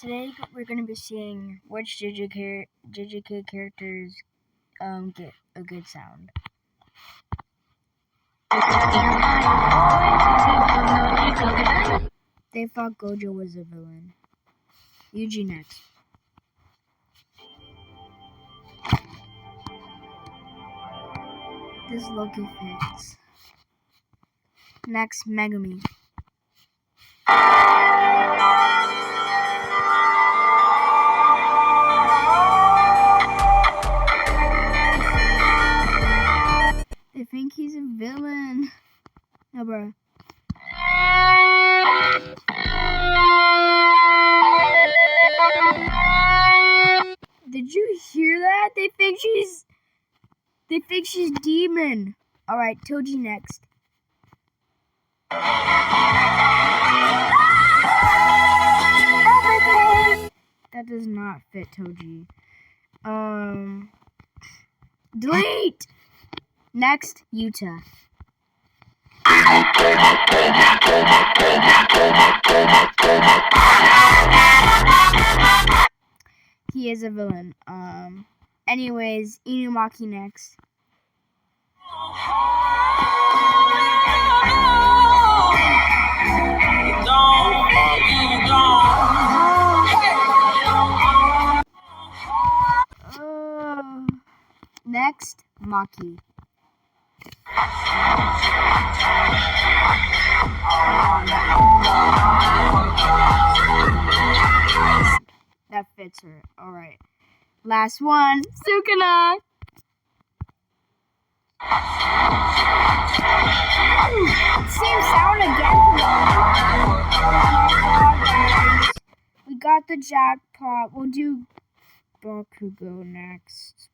Today we're going to be seeing which JJK characters get a good sound. They thought Gojo was a villain. Yuji next. This Loki fits. Next, Megumi. They think he's a villain. No, bro. Did you hear that? They think she's demon. All right, Toji next. That does not fit Toji. Delete. Next, Yuta. He is a villain. Anyways, Inumaki next. Next, Maki. That fits her. Alright. Last one, Sukuna. Same sound again. We got the jackpot. We'll do Bakugo next.